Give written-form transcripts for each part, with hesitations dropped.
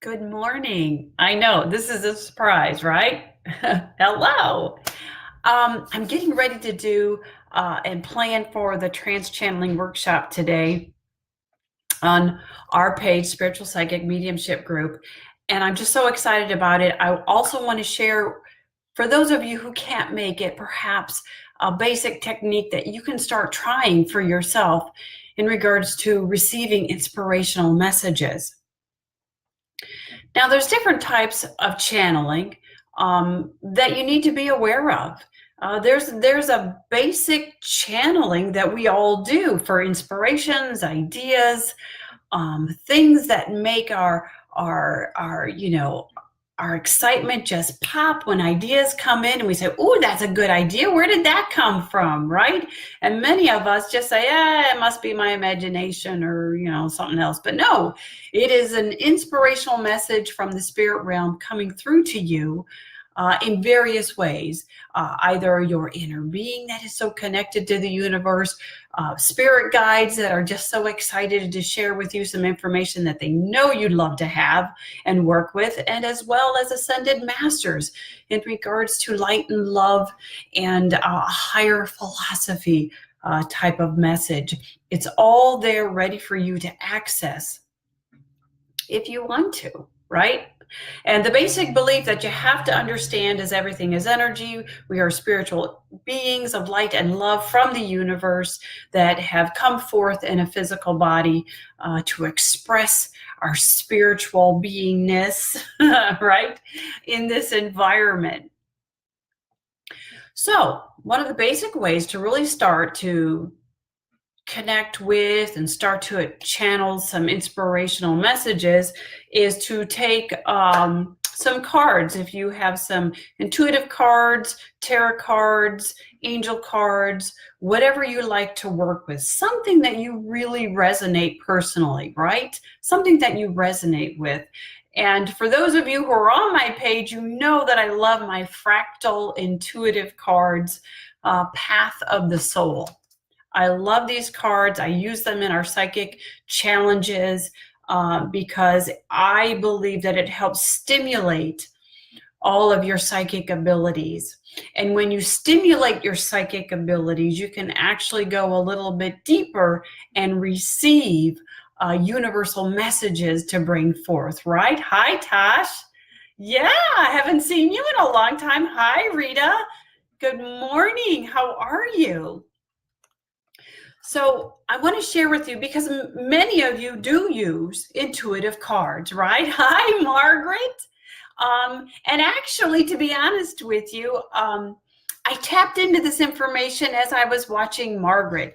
Good morning. I know this is a surprise, right? Hello. I'm getting ready to do and plan for the trance channeling workshop today on our page, Spiritual Psychic Mediumship Group. And I'm just so excited about it. I also want to share, for those of you who can't make it, perhaps a basic technique that you can start trying for yourself in regards to receiving inspirational messages. Now, there's different types of channeling that you need to be aware of. There's a basic channeling that we all do for inspirations, ideas, things that make our excitement just pop when ideas come in and we say, "Ooh, that's a good idea. Where did that come from?" Right? And many of us just say, it must be my imagination or, something else. But no, it is an inspirational message from the spirit realm coming through to you in various ways. Either your inner being that is so connected to the universe, spirit guides that are just so excited to share with you some information that they know you'd love to have and work with, and as well as ascended masters in regards to light and love and a higher philosophy type of message. It's all there ready for you to access if you want to, right? And the basic belief that you have to understand is everything is energy. We are spiritual beings of light and love from the universe that have come forth in a physical body to express our spiritual beingness, right, in this environment. So one of the basic ways to really start to connect with and start to channel some inspirational messages is to take some cards. If you have some intuitive cards, tarot cards, angel cards, whatever you like to work with, something that you really resonate personally, right? Something that you resonate with. And for those of you who are on my page, you know that I love my fractal intuitive cards, Path of the Soul. I love these cards. I use them in our psychic challenges because I believe that it helps stimulate all of your psychic abilities. And when you stimulate your psychic abilities, you can actually go a little bit deeper and receive universal messages to bring forth, right? Hi, Tosh. Yeah, I haven't seen you in a long time. Hi, Rita. Good morning. How are you? So I want to share with you, because many of you do use intuitive cards, right? Hi, Margaret. And actually, to be honest with you, I tapped into this information as I was watching Margaret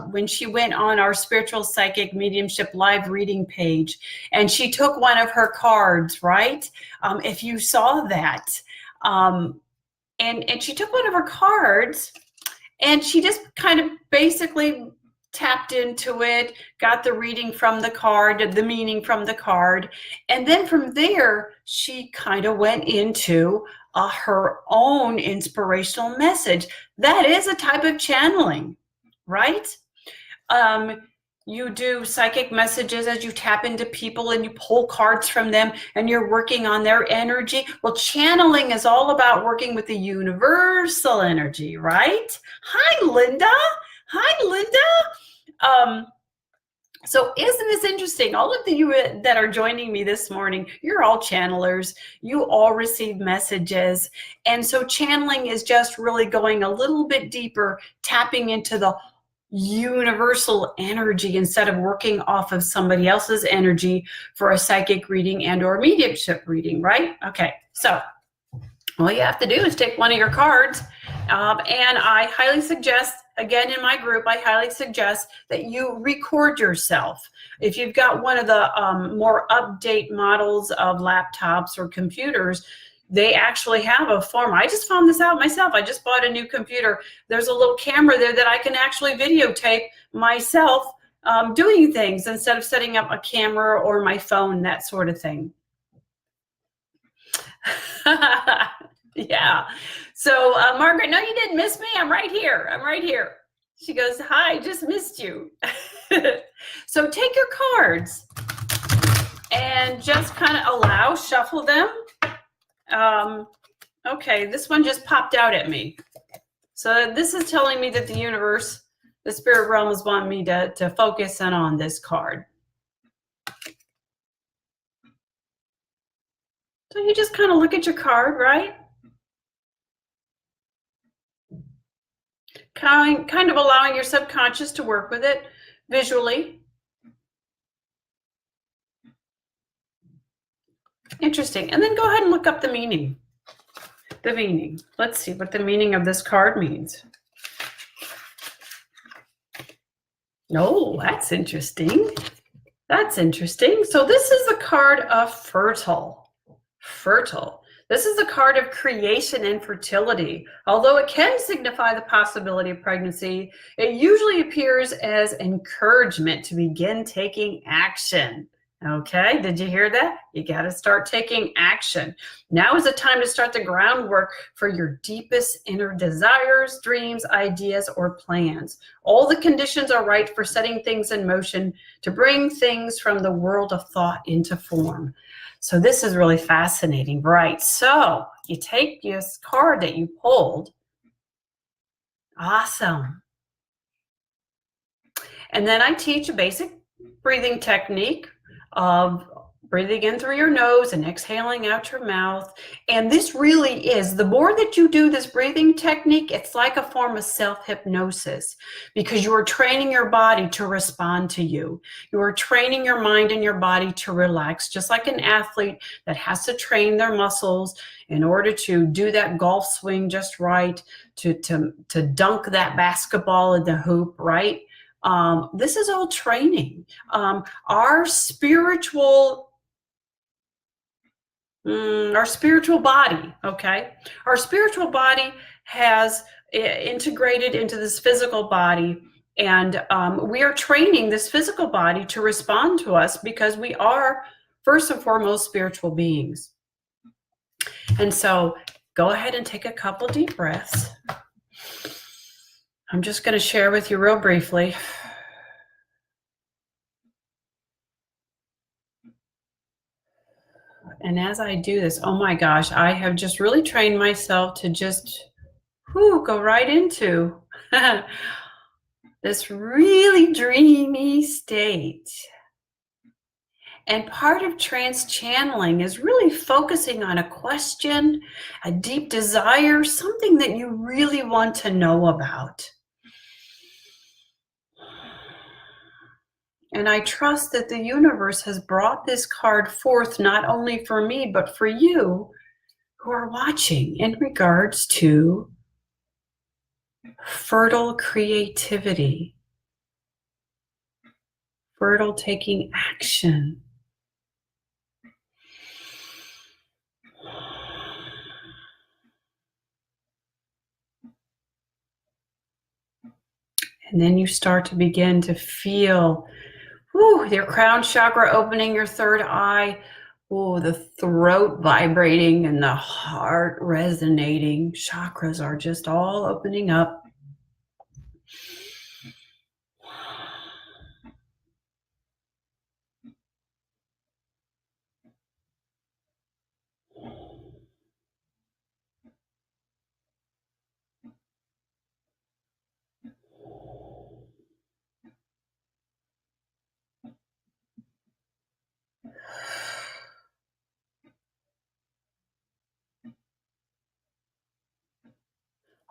when she went on our Spiritual Psychic Mediumship live reading page, and she took one of her cards, right? If you saw that. And she took one of her cards, and she just kind of basically tapped into it, got the reading from the card, the meaning from the card. And then from there, she kind of went into her own inspirational message. That is a type of channeling, right? You do psychic messages as you tap into people and you pull cards from them and you're working on their energy. Well, channeling is all about working with the universal energy, right? Hi, Linda. Hi, Linda. So isn't this interesting? All of you that are joining me this morning, you're all channelers. You all receive messages. And so channeling is just really going a little bit deeper, tapping into the universal energy instead of working off of somebody else's energy for a psychic reading and or mediumship reading, right? Okay, so all you have to do is take one of your cards, and I highly suggest, again, in my group, I highly suggest that you record yourself. If you've got one of the more update models of laptops or computers, they actually have a form. I just found this out myself. I just bought a new computer. There's a little camera there that I can actually videotape myself doing things instead of setting up a camera or my phone, that sort of thing. Yeah. So Margaret, no, you didn't miss me. I'm right here. I'm right here. She goes, hi, just missed you. So take your cards and and just kind of shuffle them. Okay, this one just popped out at me. So this is telling me that the universe, the spirit realm, is wanting me to focus in on this card. So you just kind of look at your card, right? Kind of allowing your subconscious to work with it visually. Interesting. And then go ahead and look up the meaning. The meaning. Let's see what the meaning of this card means. Oh, that's interesting. That's interesting. So this is the card of fertile. Fertile. This is the card of creation and fertility. Although it can signify the possibility of pregnancy, it usually appears as encouragement to begin taking action. Okay, did you hear that? You got to start taking action. Now is the time to start the groundwork for your deepest inner desires, dreams, ideas, or plans. All the conditions are right for setting things in motion to bring things from the world of thought into form. So this is really fascinating, right? So you take this card that you pulled. Awesome. And then I teach a basic breathing technique of breathing in through your nose and exhaling out your mouth. And this really is, the more that you do this breathing technique, it's like a form of self-hypnosis, because you are training your body to respond to you. You are training your mind and your body to relax, just like an athlete that has to train their muscles in order to do that golf swing just right, to dunk that basketball in the hoop, right? This is all training. Our spiritual body, okay? Our spiritual body has integrated into this physical body, and we are training this physical body to respond to us because we are, first and foremost, spiritual beings. And so go ahead and take a couple deep breaths. I'm just going to share with you real briefly. And as I do this, oh my gosh, I have just really trained myself to just go right into this really dreamy state. And part of trance channeling is really focusing on a question, a deep desire, something that you really want to know about. And I trust that the universe has brought this card forth not only for me, but for you who are watching, in regards to fertile creativity, fertile taking action. And then you start to begin to feel your crown chakra opening, your third eye, the throat vibrating and the heart resonating. Chakras are just all opening up.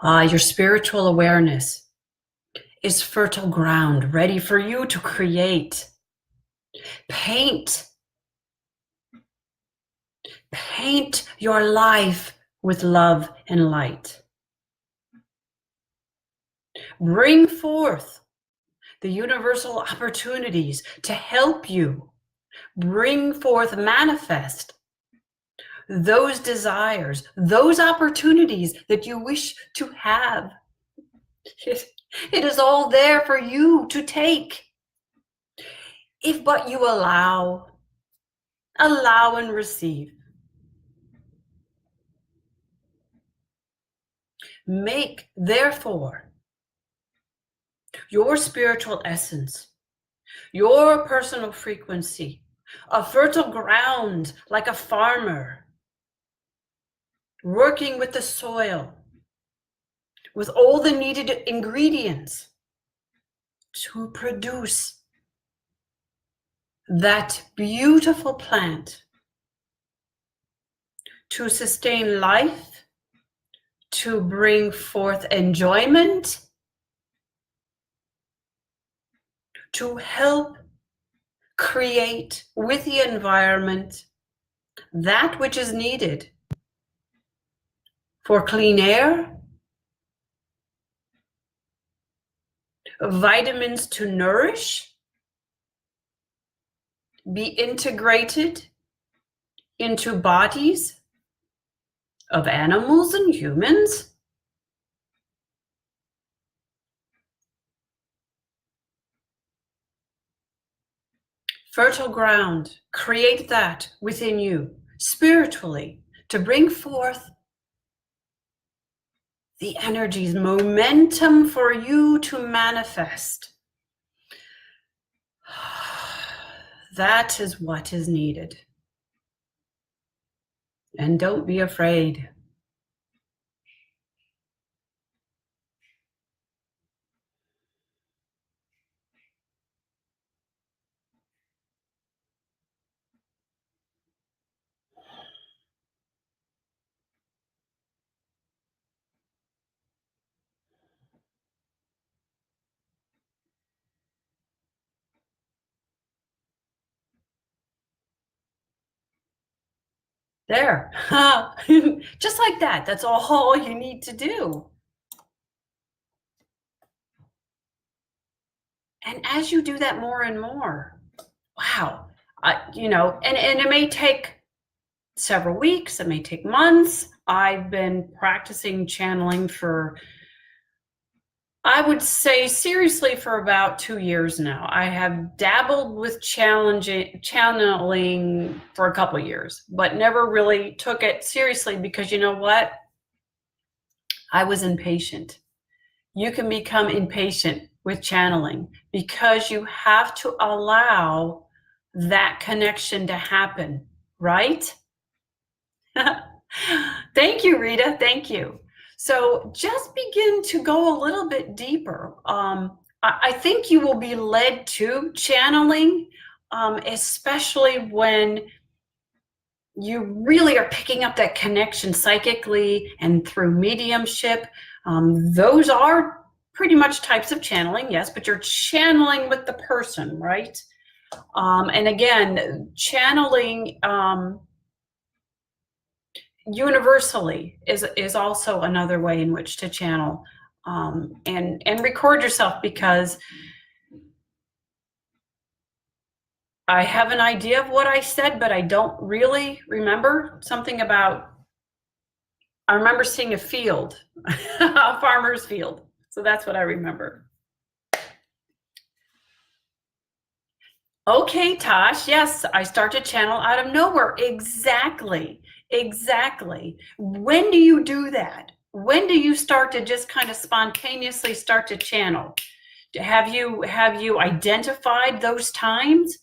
Your spiritual awareness is fertile ground, ready for you to create. Paint your life with love and light. Bring forth the universal opportunities to help you. Bring forth, manifest those desires, those opportunities that you wish to have. It is all there for you to take. If but you allow and receive. Make, therefore, your spiritual essence, your personal frequency, a fertile ground like a farmer, working with the soil, with all the needed ingredients to produce that beautiful plant, to sustain life, to bring forth enjoyment, to help create with the environment that which is needed for clean air, vitamins to nourish, be integrated into bodies of animals and humans. Fertile ground, create that within you spiritually to bring forth the energies, momentum for you to manifest. That is what is needed. And don't be afraid. There. Just like that. That's all you need to do. And as you do that more and more, wow, and it may take several weeks, it may take months. I've been practicing channeling for, I would say seriously, for about 2 years now. I have dabbled with channeling for a couple of years, but never really took it seriously because you know what? I was impatient. You can become impatient with channeling because you have to allow that connection to happen, right? Thank you, Rita. Thank you. So just begin to go a little bit deeper. I think you will be led to channeling, especially when you really are picking up that connection psychically and through mediumship. Those are pretty much types of channeling, yes, but you're channeling with the person, right? And again, channeling universally is also another way in which to channel, and record yourself, because I have an idea of what I said, but I don't really remember. Something about, I remember seeing a field, a farmer's field. So that's what I remember. Okay, Tosh, yes, I start to channel out of nowhere. Exactly. When do you do that? When do you start to just kind of spontaneously start to channel? Have you identified those times?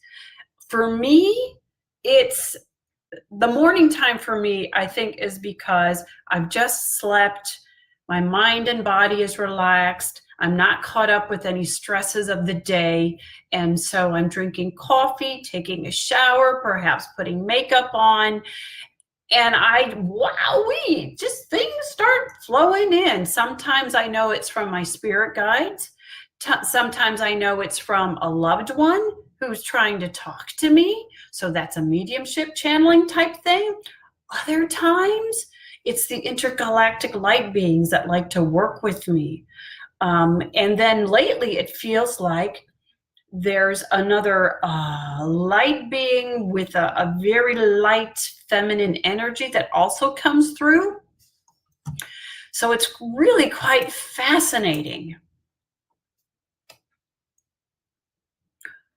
For me, it's the morning time for me, I think, is because I've just slept, my mind and body is relaxed, I'm not caught up with any stresses of the day, and so I'm drinking coffee, taking a shower, perhaps putting makeup on, and wowee, just things start flowing in. Sometimes I know it's from my spirit guides. Sometimes I know it's from a loved one who's trying to talk to me. So that's a mediumship channeling type thing. Other times it's the intergalactic light beings that like to work with me. And then lately it feels like there's another light being with a very light feminine energy that also comes through. So it's really quite fascinating.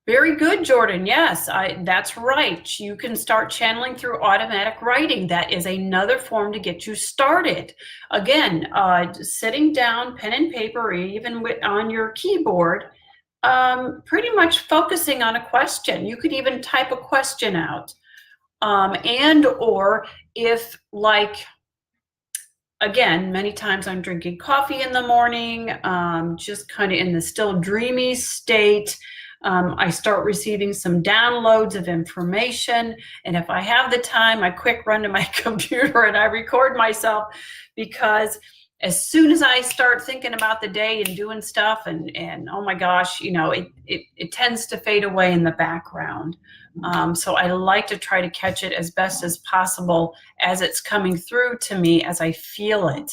Very good, Jordan. Yes, that's right. You can start channeling through automatic writing. That is another form to get you started. Again, sitting down, pen and paper, or even on your keyboard, pretty much focusing on a question. You could even type a question out. And or if, like, again, many times I'm drinking coffee in the morning, just kind of in the still dreamy state. I start receiving some downloads of information. And if I have the time, I quick run to my computer and I record myself, because as soon as I start thinking about the day and doing stuff and oh my gosh, you know, it tends to fade away in the background. So I like to try to catch it as best as possible as it's coming through to me, as I feel it.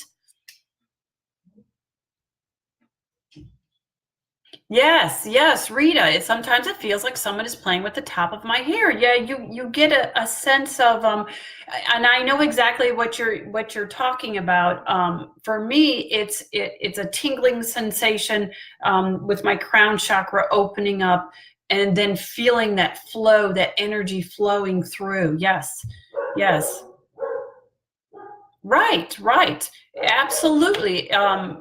Yes, Rita. Sometimes it feels like someone is playing with the top of my hair. Yeah, you get a sense of and I know exactly what you're talking about. For me, it's a tingling sensation with my crown chakra opening up, and then feeling that flow, that energy flowing through. Yes. Right. Absolutely.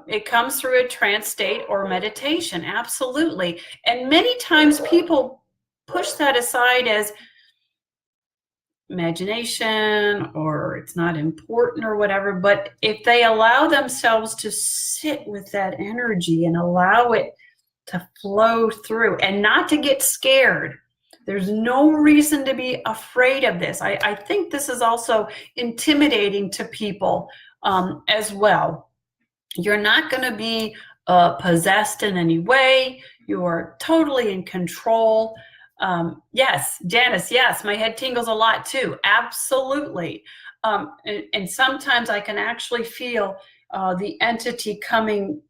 It comes through a trance state or meditation. Absolutely. And many times people push that aside as imagination, or it's not important or whatever. But if they allow themselves to sit with that energy and allow it to flow through and not to get scared, there's no reason to be afraid of this. I think this is also intimidating to people as well. You're not going to be possessed in any way. You are totally in control. Yes, Janice, yes, my head tingles a lot too. Absolutely. And sometimes I can actually feel the entity coming.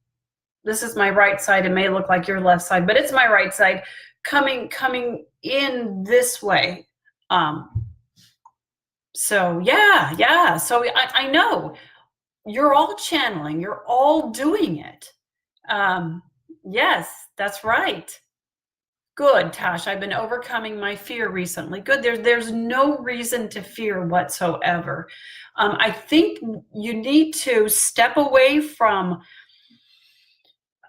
This is my right side. It may look like your left side, but it's my right side coming in this way. So yeah. So I know you're all channeling, you're all doing it. Yes, that's right. Good, Tash. I've been overcoming my fear recently. Good. There's no reason to fear whatsoever. I think you need to step away from,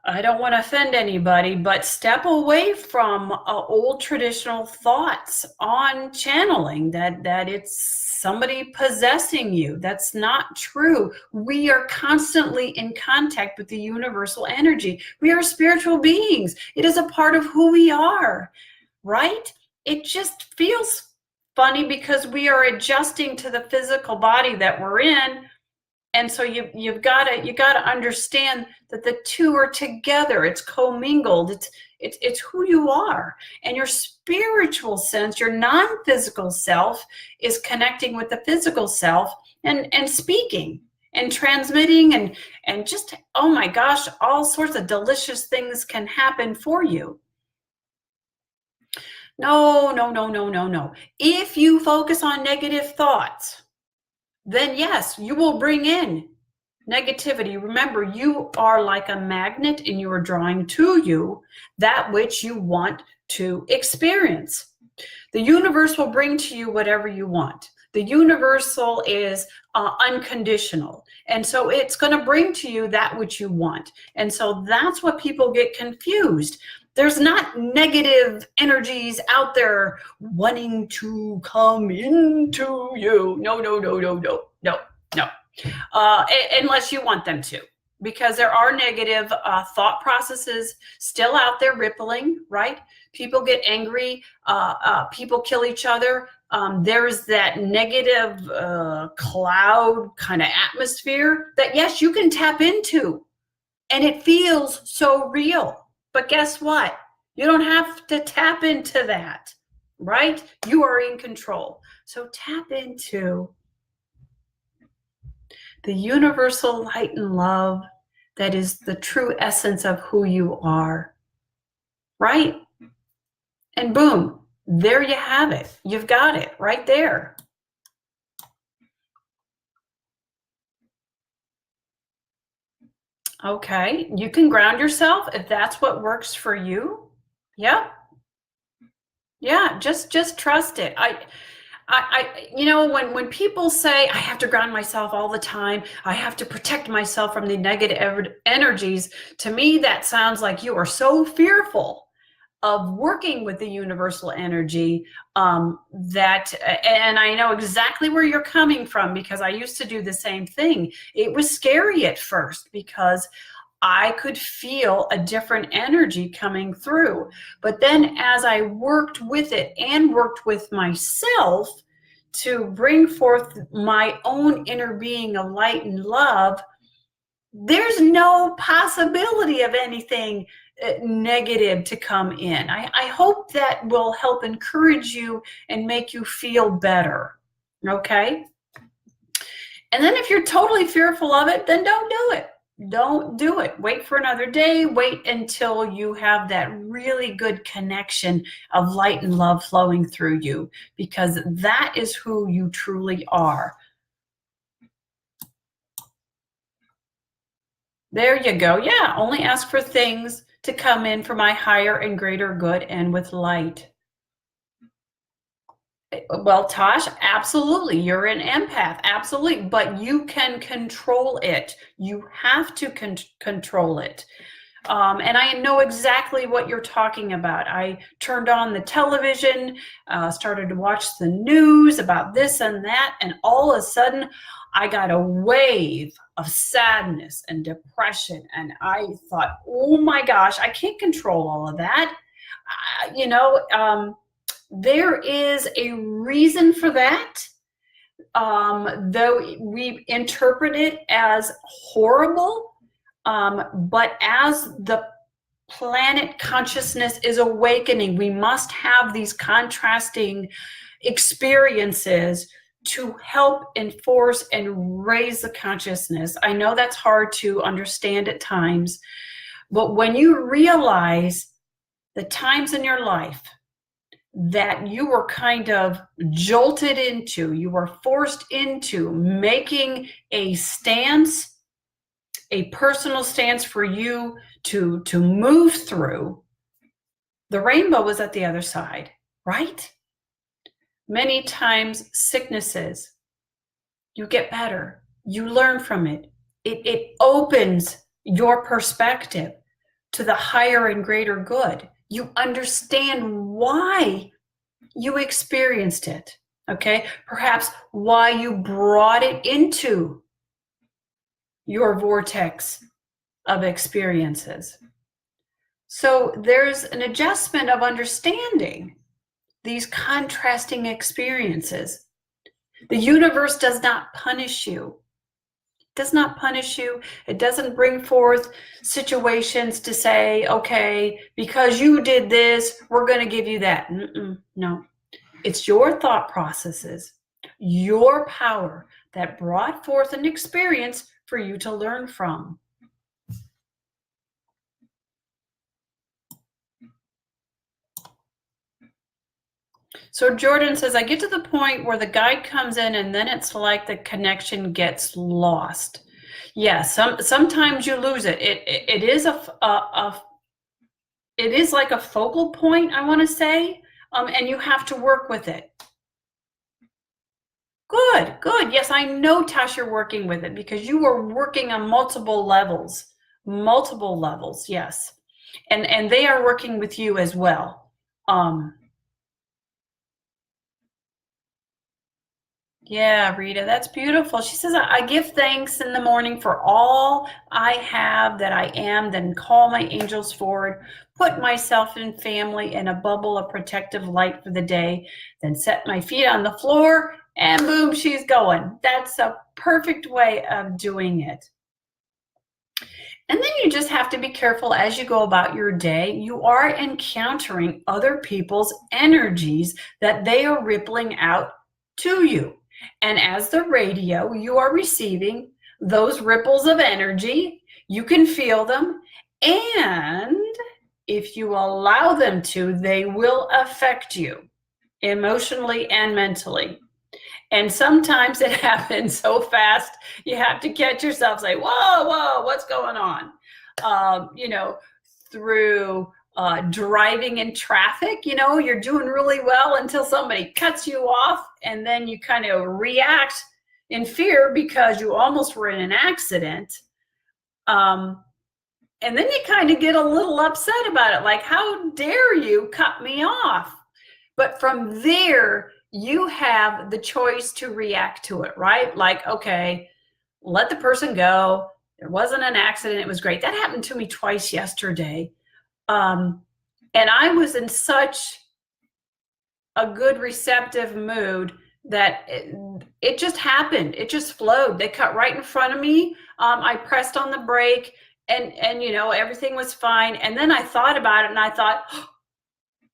I don't want to offend anybody, but step away from old traditional thoughts on channeling that it's somebody possessing you. That's not true. We are constantly in contact with the universal energy. We are spiritual beings. It is a part of who we are, right? It just feels funny because we are adjusting to the physical body that we're in. And so you've got to understand that the two are together. It's commingled. It's who you are, and your spiritual sense, your non-physical self, is connecting with the physical self and speaking and transmitting and just, oh my gosh, all sorts of delicious things can happen for you. No. If you focus on negative thoughts, then yes, you will bring in negativity. Remember, you are like a magnet, and you are drawing to you that which you want to experience. The universe will bring to you whatever you want. The universal is unconditional. And so it's going to bring to you that which you want. And so that's what people get confused. There's not negative energies out there wanting to come into you. No. Unless you want them to, because there are negative thought processes still out there rippling, right? People get angry. People kill each other. There's that negative cloud kind of atmosphere that, yes, you can tap into, and it feels so real. But guess what? You don't have to tap into that, right? You are in control. So tap into the universal light and love that is the true essence of who you are, right? And boom, there you have it. You've got it right there. Okay, you can ground yourself if that's what works for you. Yeah, just trust it. You know, when people say I have to ground myself all the time, I have to protect myself from the negative energies, to me that sounds like you are so fearful. of working with the universal energy, and I know exactly where you're coming from, because I used to do the same thing. It was scary at first because I could feel a different energy coming through. But then as I worked with it and worked with myself to bring forth my own inner being of light and love, there's no possibility of anything negative to come in. I hope that will help encourage you and make you feel better. Okay? And then if you're totally fearful of it, then don't do it. Don't do it. Wait for another day. Wait until you have that really good connection of light and love flowing through you, because that is who you truly are. There you go. Yeah, only ask for things to come in for my higher and greater good and with light. Well, Tosh, absolutely. You're an empath. Absolutely. But you can control it. You have to control it. And I know exactly what you're talking about. I turned on the television, started to watch the news about this and that, and all of a sudden I got a wave of sadness and depression. And I thought, oh my gosh, I can't control all of that. There is a reason for that. Though we interpret it as horrible, but as the planet consciousness is awakening, we must have these contrasting experiences to help enforce and raise the consciousness. I know that's hard to understand at times, but when you realize the times in your life that you were kind of jolted into, you were forced into making a stance, a personal stance for you to move through, the rainbow was at the other side, right? Many times sicknesses, you get better, you learn from it. It opens your perspective to the higher and greater good. You understand why you experienced it, okay? Perhaps why you brought it into your vortex of experiences. So there's an adjustment of understanding these contrasting experiences. The universe does not punish you. It does not punish you. It doesn't bring forth situations to say, okay, because you did this, we're going to give you that. No, it's your thought processes, your power that brought forth an experience for you to learn from. So Jordan says, I get to the point where the guide comes in and then it's like the connection gets lost. Yes, sometimes you lose it. It is it is like a focal point, I want to say, and you have to work with it. Good. Yes, I know, Tash, you're working with it because you were working on multiple levels, yes. And they are working with you as well. Yeah, Rita, that's beautiful. She says, I give thanks in the morning for all I have that I am, then call my angels forward, put myself and family in a bubble of protective light for the day, then set my feet on the floor, and boom, she's going. That's a perfect way of doing it. And then you just have to be careful as you go about your day. You are encountering other people's energies that they are rippling out to you. And as the radio, you are receiving those ripples of energy. You can feel them. And if you allow them to, they will affect you emotionally and mentally. And sometimes it happens so fast, you have to catch yourself, say, whoa, what's going on? Through driving in traffic, you're doing really well until somebody cuts you off, and then you kind of react in fear because you almost were in an accident. And then you kind of get a little upset about it, like, how dare you cut me off? But from there, you have the choice to react to it, right? Like, okay, let the person go. There wasn't an accident. It was great. That happened to me twice yesterday. And I was in such a good receptive mood that it just happened. It just flowed. They cut right in front of me. I pressed on the brake and you know, everything was fine. And then I thought about it and I thought, oh,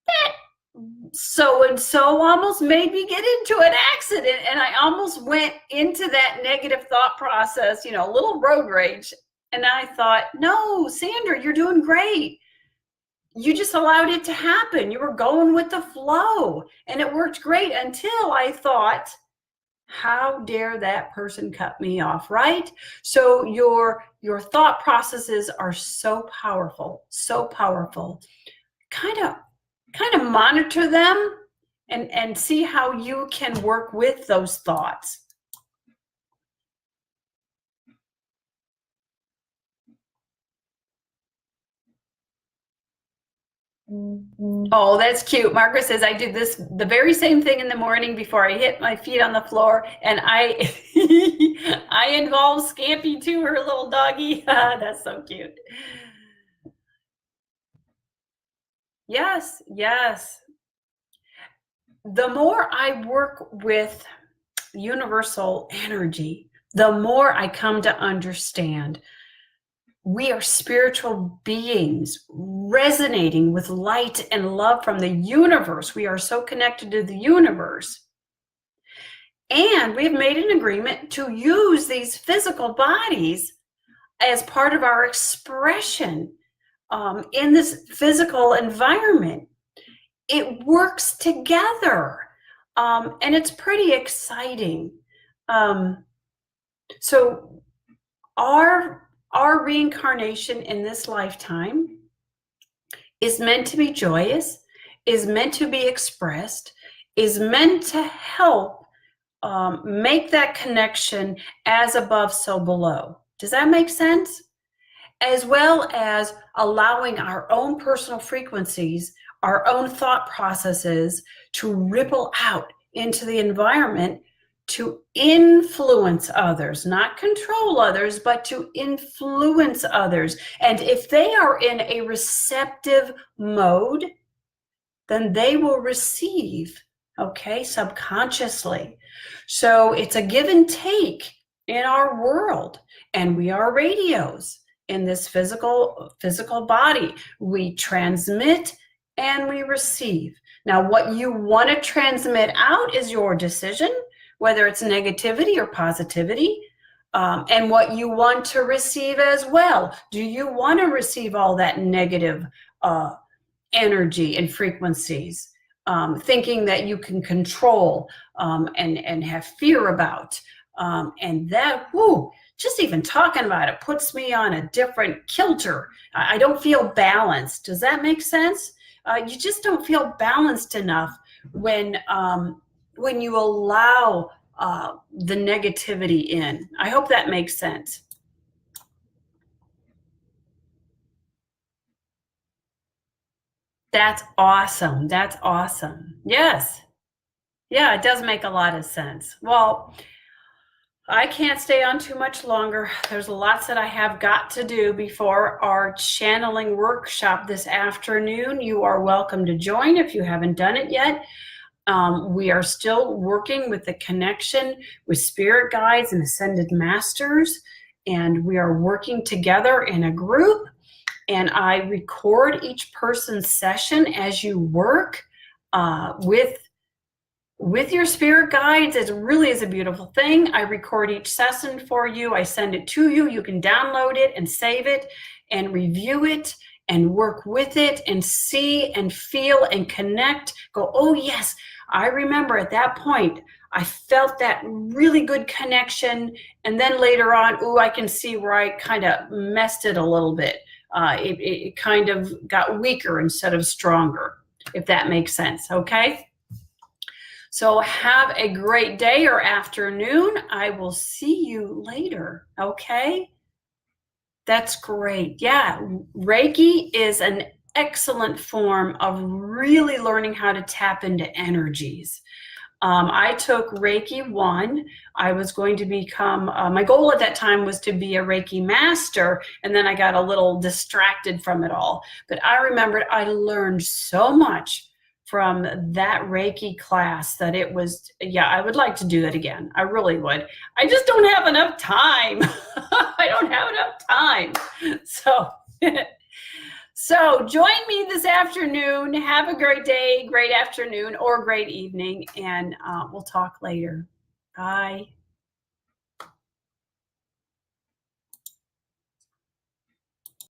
that so-and-so almost made me get into an accident. And I almost went into that negative thought process, you know, a little road rage. And I thought, no, Sandra, you're doing great. You just allowed it to happen. You were going with the flow and it worked great until I thought, how dare that person cut me off, right? So your thought processes are so powerful, so powerful. Kind of monitor them and see how you can work with those thoughts. Oh, that's cute. Margaret says, I do the very same thing in the morning before I hit my feet on the floor. And I I involve Scampy too, her little doggy. That's so cute. Yes, yes. The more I work with universal energy, the more I come to understand we are spiritual beings resonating with light and love from the universe. We are so connected to the universe. And we've made an agreement to use these physical bodies as part of our expression in this physical environment. It works together. And it's pretty exciting. So our reincarnation in this lifetime is meant to be joyous, is meant to be expressed, is meant to help make that connection as above, so below. Does that make sense? As well as allowing our own personal frequencies, our own thought processes to ripple out into the environment to influence others, not control others, but to influence others. And if they are in a receptive mode, then they will receive, okay, subconsciously. So it's a give and take in our world, and we are radios in this physical body. We transmit and we receive. Now, what you want to transmit out is your decision, whether it's negativity or positivity, and what you want to receive as well. Do you want to receive all that negative energy and frequencies, thinking that you can control and have fear about? And that, whoo, just even talking about it puts me on a different kilter. I don't feel balanced. Does that make sense? You just don't feel balanced enough when you allow the negativity in. I hope that makes sense. That's awesome. That's awesome. Yes. Yeah, it does make a lot of sense. Well, I can't stay on too much longer. There's lots that I have got to do before our channeling workshop this afternoon. You are welcome to join if you haven't done it yet. We are still working with the connection with spirit guides and ascended masters, and we are working together in a group. And I record each person's session as you work with your spirit guides. It really is a beautiful thing. I record each session for you. I send it to you. You can download it and save it and review it and work with it and see and feel and connect. Go, oh yes, I remember at that point, I felt that really good connection. And then later on, oh, I can see where I kind of messed it a little bit. It kind of got weaker instead of stronger, if that makes sense, okay? So have a great day or afternoon. I will see you later, okay? That's great. Yeah, Reiki is an excellent form of really learning how to tap into energies. I took Reiki 1. I was going to become, my goal at that time was to be a Reiki master, and then I got a little distracted from it all. But I remembered I learned so much from that Reiki class that it was, yeah, I would like to do that again. I really would. I just don't have enough time. I don't have enough time. So join me this afternoon. Have a great day, great afternoon, or great evening, and we'll talk later. Bye.